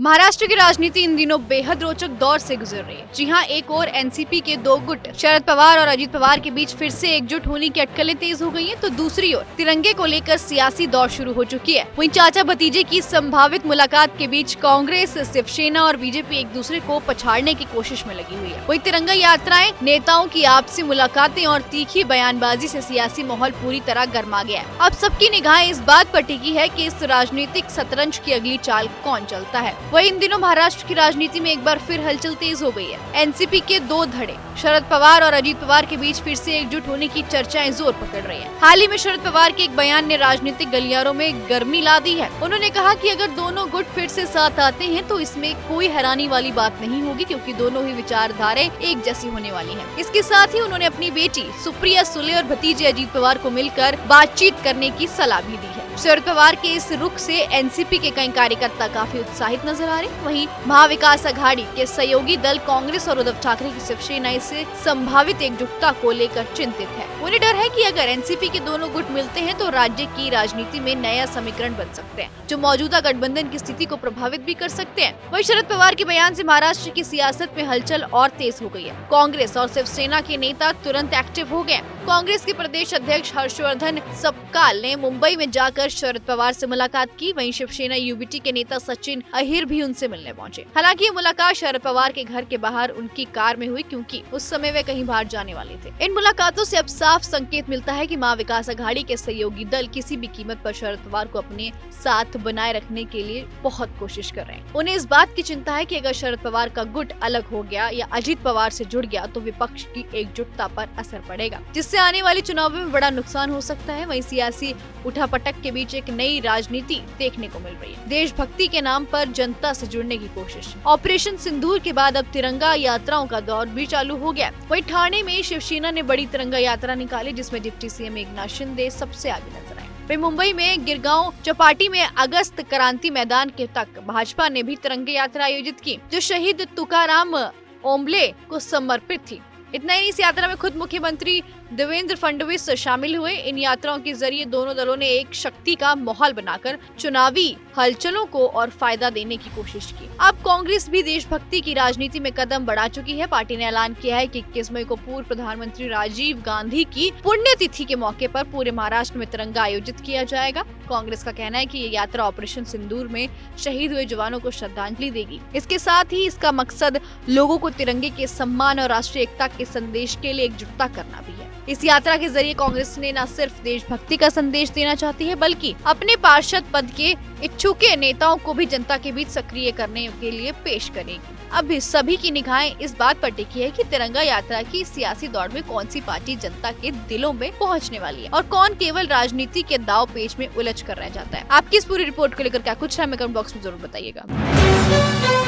महाराष्ट्र की राजनीति इन दिनों बेहद रोचक दौर से गुजर रही है। जी हाँ, एक और एनसीपी के दो गुट शरद पवार और अजित पवार के बीच फिर से एकजुट होने की अटकलें तेज हो गई हैं, तो दूसरी ओर तिरंगे को लेकर सियासी दौर शुरू हो चुकी है। वहीं चाचा भतीजे की संभावित मुलाकात के बीच कांग्रेस, शिवसेना और बीजेपी एक दूसरे को पछाड़ने की कोशिश में लगी हुई है। वहीं तिरंगा यात्राएं, नेताओं की आपसी मुलाकातें और तीखी बयानबाजी से सियासी माहौल पूरी तरह गर्मा गया है। अब सबकी निगाहें इस बात पर टिकी है कि इस राजनीतिक शतरंज की अगली चाल कौन चलता है। वहीं इन दिनों महाराष्ट्र की राजनीति में एक बार फिर हलचल तेज हो गई है। एनसीपी के दो धड़े शरद पवार और अजित पवार के बीच फिर से एकजुट होने की चर्चाएं जोर पकड़ रही हैं। हाल ही में शरद पवार के एक बयान ने राजनीतिक गलियारों में गर्मी ला दी है। उन्होंने कहा कि अगर दोनों गुट फिर से साथ आते हैं तो इसमें कोई हैरानी वाली बात नहीं होगी, क्योंकि दोनों ही विचारधाराएं एक जैसी होने वाली हैं। इसके साथ ही उन्होंने अपनी बेटी सुप्रिया सुले और भतीजे अजित पवार को मिलकर बातचीत करने की सलाह भी दी है। शरद पवार के इस रुख से एनसीपी के कई कार्यकर्ता काफी उत्साहित नजर आ रहे। वहीं महाविकास अघाड़ी के सहयोगी दल कांग्रेस और उद्धव ठाकरे की शिवसेना इससे संभावित एकजुटता को लेकर चिंतित है। उन्हें डर है कि अगर एनसीपी के दोनों गुट मिलते हैं तो राज्य की राजनीति में नया समीकरण बन सकते हैं, जो मौजूदा गठबंधन की स्थिति को प्रभावित भी कर सकते हैं। वहीं शरद पवार के बयान से महाराष्ट्र की सियासत में हलचल और तेज हो गई है। कांग्रेस और शिवसेना के नेता तुरंत एक्टिव हो गए। कांग्रेस के प्रदेश अध्यक्ष हर्षवर्धन सपकाल ने मुंबई में जाकर शरद पवार से मुलाकात की। वहीं शिवसेना यूबीटी के नेता सचिन अहिर भी उनसे मिलने पहुंचे। हालांकि ये मुलाकात शरद पवार के घर के बाहर उनकी कार में हुई, क्योंकि उस समय वे कहीं बाहर जाने वाले थे। इन मुलाकातों से अब साफ संकेत मिलता है कि महाविकास अघाड़ी के सहयोगी दल किसी भी कीमत पर शरद पवार को अपने साथ बनाए रखने के लिए बहुत कोशिश कर रहे हैं। उन्हें इस बात की चिंता है कि अगर शरद पवार का गुट अलग हो गया या अजित पवार से जुड़ गया तो विपक्ष की एकजुटता पर असर पड़ेगा, जिससे आने वाले चुनावों में बड़ा नुकसान हो सकता है। वहीं सियासी उठापटक के बीच एक नई राजनीति देखने को मिल रही है। देशभक्ति के नाम पर जनता से जुड़ने की कोशिश। ऑपरेशन सिंदूर के बाद अब तिरंगा यात्राओं का दौर भी चालू हो गया। वहीं ठाणे में शिवसेना ने बड़ी तिरंगा यात्रा निकाली, जिसमें डिप्टी सीएम एकनाथ शिंदे सबसे आगे नजर आए। वहीं मुंबई में गिरगांव चौपाटी में अगस्त क्रांति मैदान के तक भाजपा ने भी तिरंगा यात्रा आयोजित की, जो शहीद तुकाराम ओम्बले को समर्पित थी। इतना ही इस यात्रा में खुद मुख्यमंत्री देवेंद्र फडणवीस शामिल हुए। इन यात्राओं के जरिए दोनों दलों ने एक शक्ति का माहौल बनाकर चुनावी हलचलों को और फायदा देने की कोशिश की। अब कांग्रेस भी देशभक्ति की राजनीति में कदम बढ़ा चुकी है। पार्टी ने ऐलान किया है कि 21 मई को पूर्व प्रधानमंत्री राजीव गांधी की पुण्यतिथि के मौके पर पूरे महाराष्ट्र में तिरंगा आयोजित किया जाएगा। कांग्रेस का कहना है कि ये यात्रा ऑपरेशन सिंदूर में शहीद हुए जवानों को श्रद्धांजलि देगी। इसके साथ ही इसका मकसद लोगों को तिरंगे के सम्मान और राष्ट्रीय एकता के संदेश के लिए एकजुटता करना भी है। इस यात्रा के जरिए कांग्रेस ने न सिर्फ देशभक्ति का संदेश देना चाहती है, बल्कि अपने पार्षद पद के इच्छुक नेताओं को भी जनता के बीच सक्रिय करने के लिए पेश करेगी। अब सभी की निगाहें इस बात पर टिकी है कि तिरंगा यात्रा की सियासी दौड़ में कौन सी पार्टी जनता के दिलों में पहुंचने वाली है और कौन केवल राजनीति के दाव पेच में उलझ कर रह जाता है। आपकी इस पूरी रिपोर्ट को लेकर क्या कुछ है, हमें कमेंट बॉक्स में जरूर बताइएगा।